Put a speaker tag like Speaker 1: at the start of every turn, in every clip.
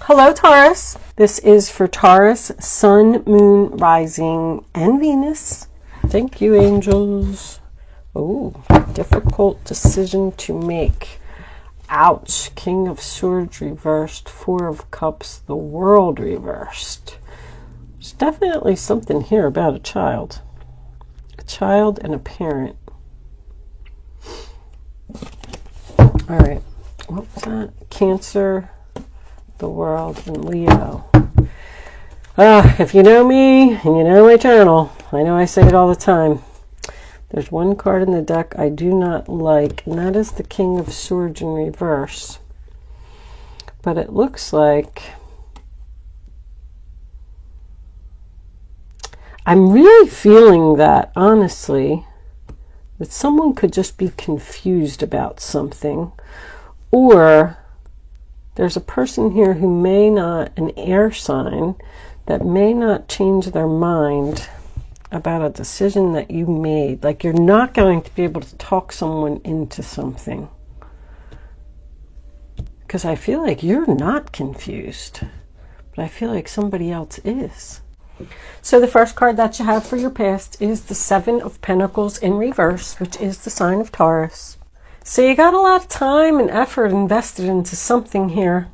Speaker 1: Hello, Taurus. This is for Taurus, Sun, Moon, Rising, and Venus. Thank you, angels. Oh, difficult decision to make. Ouch. King of Swords reversed. Four of Cups, the World reversed. There's definitely something here about a child. A child and a parent. All right. What was that? Cancer, the World, and Leo. If you know me and you know my channel, I know I say it all the time. There's one card in the deck I do not like, and that is the King of Swords in reverse. But it looks like I'm really feeling that, honestly, that someone could just be confused about something, or there's a person here who may not, an air sign, that may not change their mind about a decision that you made. Like, you're not going to be able to talk someone into something. Because I feel like you're not confused, but I feel like somebody else is. So the first card that you have for your past is the Seven of Pentacles in reverse, which is the sign of Taurus. So you got a lot of time and effort invested into something here,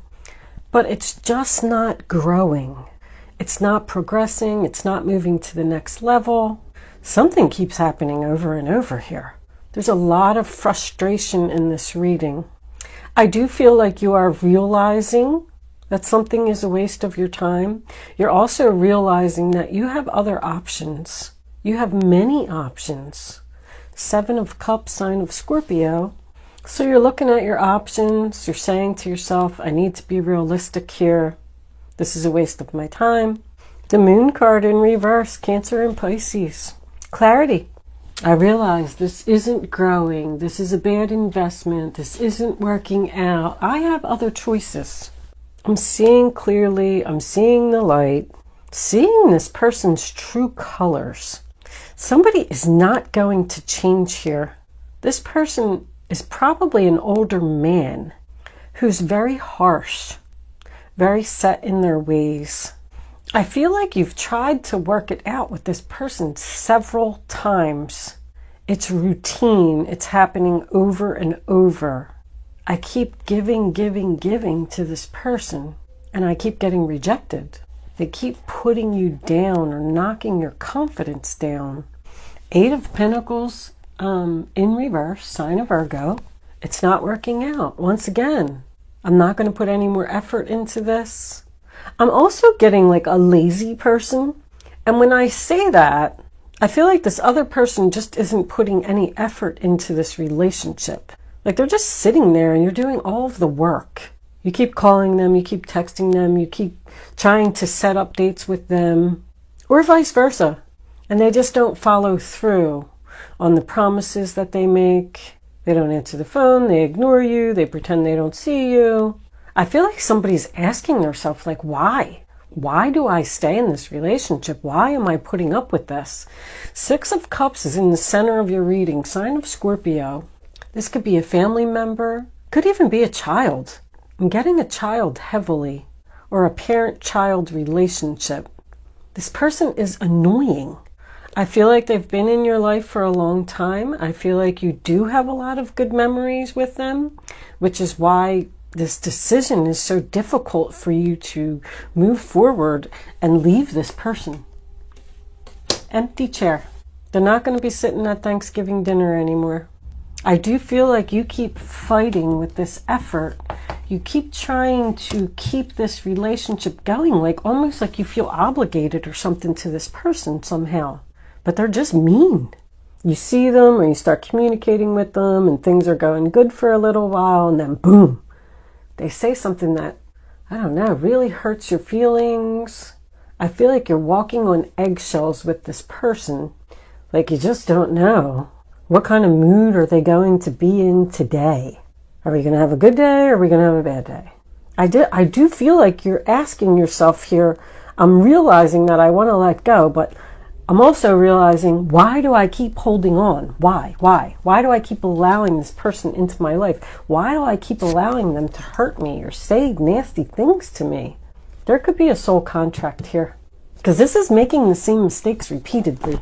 Speaker 1: but it's just not growing. It's not progressing. It's not moving to the next level. Something keeps happening over and over here. There's a lot of frustration in this reading. I do feel like you are realizing that something is a waste of your time. You're also realizing that you have other options. You have many options. Seven of Cups, sign of Scorpio. So you're looking at your options. You're saying to yourself, I need to be realistic here. This is a waste of my time. The Moon card in reverse, Cancer and Pisces. Clarity. I realize this isn't growing. This is a bad investment. This isn't working out. I have other choices. I'm seeing clearly. I'm seeing the light. Seeing this person's true colors. Somebody is not going to change here. This person is probably an older man who's very harsh, very set in their ways. I feel like you've tried to work it out with this person several times. It's routine. It's happening over and over. I keep giving to this person, and I keep getting rejected. They keep putting you down or knocking your confidence down. Eight of Pentacles in reverse, sign of Virgo. It's not working out. Once again, I'm not going to put any more effort into this. I'm also getting like a lazy person. And when I say that, I feel like this other person just isn't putting any effort into this relationship. Like, they're just sitting there and you're doing all of the work. You keep calling them, you keep texting them, you keep trying to set up dates with them, or vice versa. And they just don't follow through on the promises that they make. They don't answer the phone, they ignore you, they pretend they don't see you. I feel like somebody's asking themselves, like, why? Why do I stay in this relationship? Why am I putting up with this? Six of Cups is in the center of your reading, sign of Scorpio. This could be a family member, could even be a child. I'm getting a child heavily, or a parent-child relationship. This person is annoying. I feel like they've been in your life for a long time. I feel like you do have a lot of good memories with them, which is why this decision is so difficult for you to move forward and leave this person. Empty chair. They're not going to be sitting at Thanksgiving dinner anymore. I do feel like you keep fighting with this effort. You keep trying to keep this relationship going, like almost like you feel obligated or something to this person somehow. But they're just mean. You see them or you start communicating with them and things are going good for a little while, and then boom, they say something that, I don't know, really hurts your feelings. I feel like you're walking on eggshells with this person. Like, you just don't know. What kind of mood are they going to be in today? Are we going to have a good day or are we going to have a bad day? I do feel like you're asking yourself here, I'm realizing that I want to let go, but I'm also realizing, why do I keep holding on? Why? Why do I keep allowing this person into my life? Why do I keep allowing them to hurt me or say nasty things to me? There could be a soul contract here, because this is making the same mistakes repeatedly.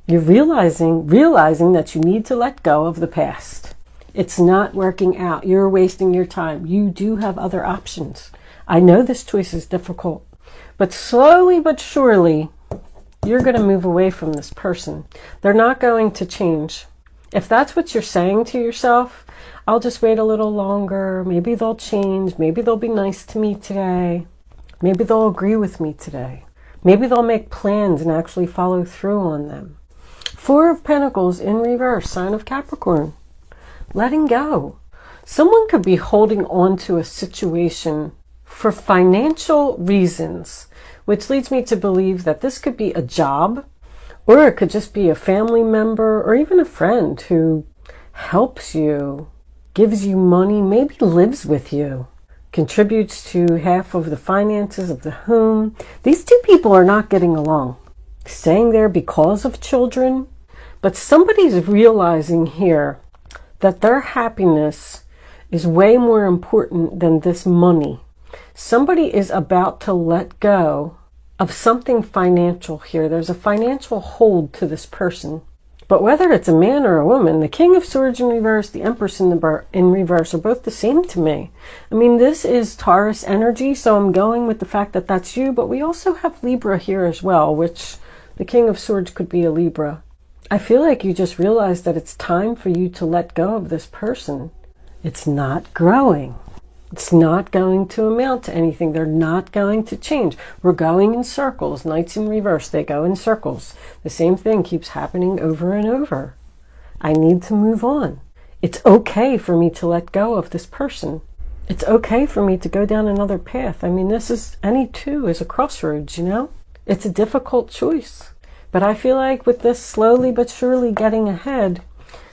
Speaker 1: You're realizing that you need to let go of the past. It's not working out. You're wasting your time. You do have other options. I know this choice is difficult, but slowly but surely, you're going to move away from this person. They're not going to change. If that's what you're saying to yourself, I'll just wait a little longer. Maybe they'll change. Maybe they'll be nice to me today. Maybe they'll agree with me today. Maybe they'll make plans and actually follow through on them. Four of Pentacles in reverse, sign of Capricorn. Letting go. Someone could be holding on to a situation for financial reasons, which leads me to believe that this could be a job, or it could just be a family member or even a friend who helps you, gives you money, maybe lives with you, contributes to half of the finances of the home. These two people are not getting along. Staying there because of children, but somebody's realizing here that their happiness is way more important than this money. Somebody is about to let go of something financial here. There's a financial hold to this person. But whether it's a man or a woman, the King of Swords in reverse, the Empress in reverse are both the same to me. I mean, this is Taurus energy, so I'm going with the fact that that's you, but we also have Libra here as well, which the King of Swords could be a Libra. I feel like you just realized that it's time for you to let go of this person. It's not growing. It's not going to amount to anything. They're not going to change. We're going in circles. Knights in reverse, they go in circles. The same thing keeps happening over and over. I need to move on. It's okay for me to let go of this person. It's okay for me to go down another path. I mean, any two is a crossroads, you know? It's a difficult choice. But I feel like with this slowly but surely getting ahead,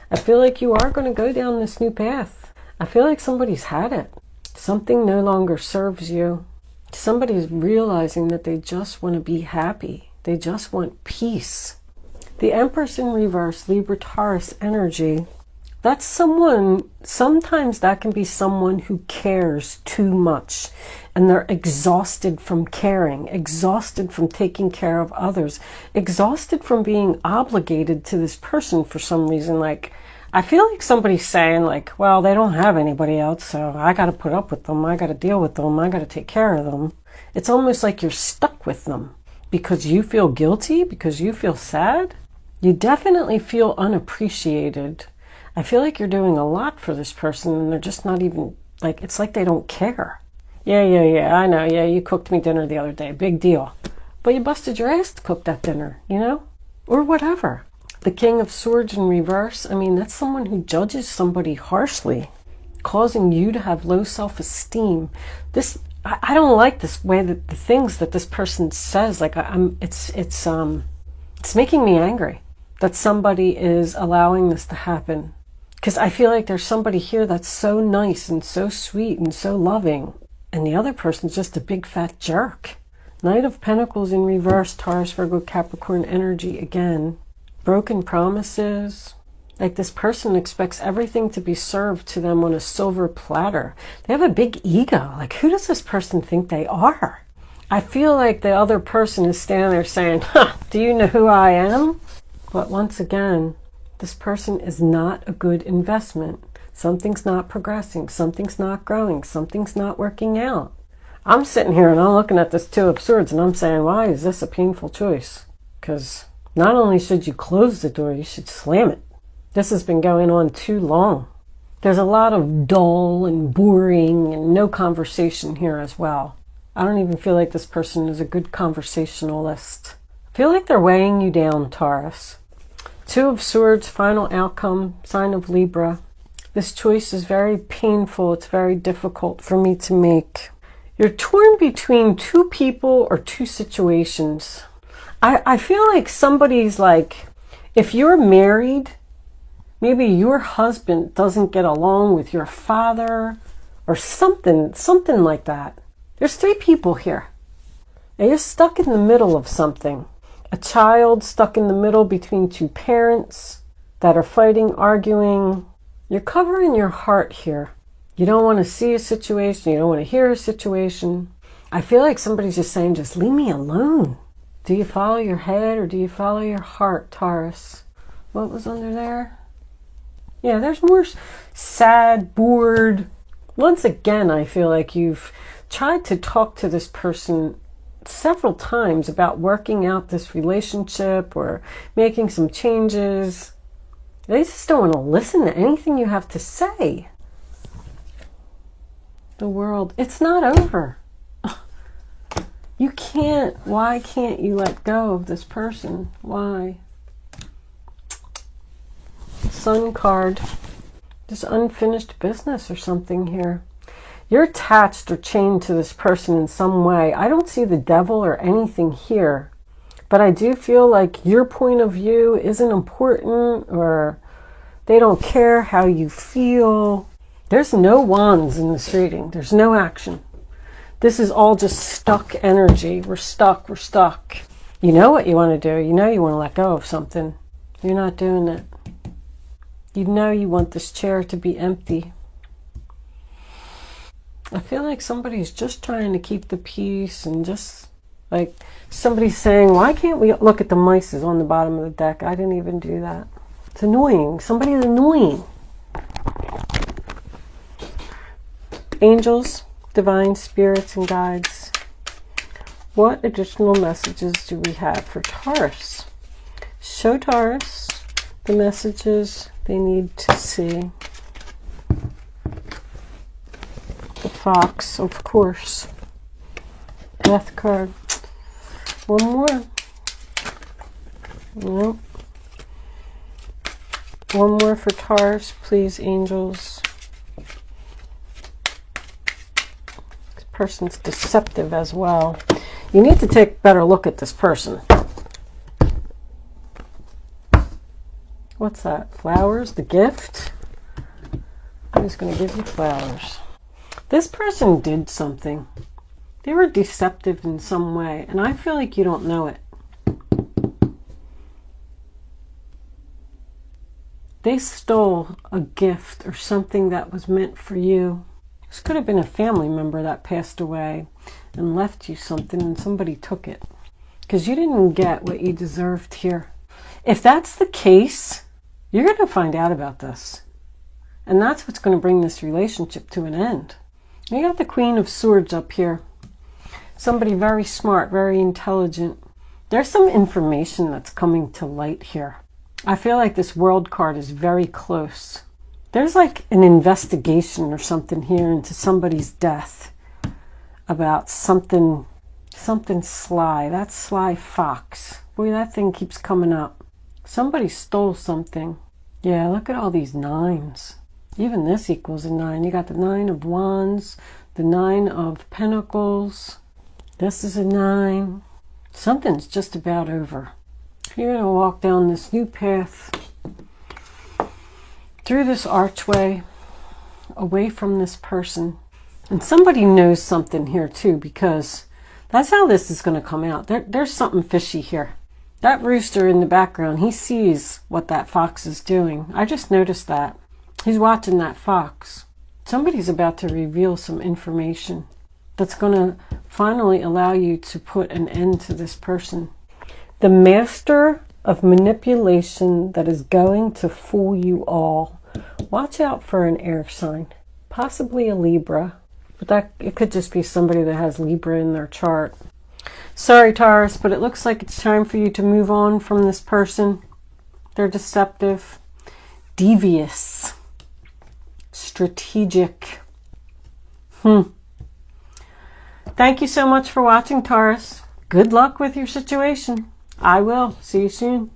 Speaker 1: I feel like you are going to go down this new path. I feel like somebody's had it. Something no longer serves you. Somebody's realizing that they just want to be happy. They just want peace. The Empress in reverse, Libra Taurus energy, that's someone, sometimes that can be someone who cares too much. And they're exhausted from caring, exhausted from taking care of others, exhausted from being obligated to this person for some reason. Like, I feel like somebody's saying, like, well, they don't have anybody else, so I got to put up with them. I got to deal with them. I got to take care of them. It's almost like you're stuck with them because you feel guilty, because you feel sad. You definitely feel unappreciated. I feel like you're doing a lot for this person and they're just not even, like, it's like they don't care. Yeah, I know. Yeah, you cooked me dinner the other day. Big deal. But you busted your ass to cook that dinner, you know? Or whatever. The King of Swords in reverse, I mean, that's someone who judges somebody harshly, causing you to have low self-esteem. I don't like this way that the things that this person says, like, it's making me angry that somebody is allowing this to happen. Because I feel like there's somebody here that's so nice and so sweet and so loving, and the other person's just a big fat jerk. Knight of Pentacles in reverse, Taurus, Virgo, Capricorn energy again. Broken promises. Like, this person expects everything to be served to them on a silver platter. They have a big ego. Like, who does this person think they are? I feel like the other person is standing there saying, do you know who I am? But once again, this person is not a good investment. Something's not progressing. Something's not growing. Something's not working out. I'm sitting here and I'm looking at this Two of Swords and I'm saying, why is this a painful choice? Because not only should you close the door, you should slam it. This has been going on too long. There's a lot of dull and boring and no conversation here as well. I don't even feel like this person is a good conversationalist. I feel like they're weighing you down, Taurus. Two of Swords, final outcome, sign of Libra. This choice is very painful. It's very difficult for me to make. You're torn between two people or two situations. I feel like somebody's like, if you're married, maybe your husband doesn't get along with your father or something like that. There's three people here. And you're stuck in the middle of something. A child stuck in the middle between two parents that are fighting, arguing. You're covering your heart here. You don't want to see a situation. You don't want to hear a situation. I feel like somebody's just saying, just leave me alone. Do you follow your head or do you follow your heart, Taurus? What was under there? Yeah, there's more sad, bored. Once again, I feel like you've tried to talk to this person several times about working out this relationship or making some changes. They just don't want to listen to anything you have to say. The world, it's not over. You can't, why can't you let go of this person? Why? Sun card. Just unfinished business or something here. You're attached or chained to this person in some way. I don't see the devil or anything here. But I do feel like your point of view isn't important, or they don't care how you feel. There's no wands in this reading. There's no action. This is all just stuck energy. We're stuck. We're stuck. You know what you want to do. You know you want to let go of something. You're not doing it. You know you want this chair to be empty. I feel like somebody's just trying to keep the peace, and just like somebody's saying, why can't we look at the mice on the bottom of the deck? I didn't even do that. It's annoying. Somebody's annoying. Angels, divine spirits, and guides. What additional messages do we have for Taurus? Show Taurus the messages they need to see. The fox, of course. Death card. One more. Nope. One more for Taurus, please, angels. This person's deceptive as well. You need to take a better look at this person. What's that? Flowers? The gift? Who's going to give you flowers? This person did something. They were deceptive in some way, and I feel like you don't know it. They stole a gift or something that was meant for you. This could have been a family member that passed away and left you something, and somebody took it because you didn't get what you deserved here. If that's the case, you're going to find out about this. And that's what's going to bring this relationship to an end. You got the Queen of Swords up here. Somebody very smart, very intelligent. There's some information that's coming to light here. I feel like this World card is very close. There's like an investigation or something here into somebody's death. About something sly. That sly fox. Boy, that thing keeps coming up. Somebody stole something. Yeah, look at all these nines. Even this equals a 9. You got the 9 of Wands, the 9 of Pentacles. This is a 9. Something's just about over. You're going to walk down this new path, through this archway, away from this person. And somebody knows something here too, because that's how this is going to come out. There's something fishy here. That rooster in the background, he sees what that fox is doing. I just noticed that. He's watching that fox. Somebody's about to reveal some information that's going to finally allow you to put an end to this person. The master of manipulation that is going to fool you all. Watch out for an air sign, possibly a Libra, but that it could just be somebody that has Libra in their chart. Sorry, Taurus, but it looks like it's time for you to move on from this person. They're deceptive, devious, strategic. Thank you so much for watching, Taurus. Good luck with your situation. I will. See you soon.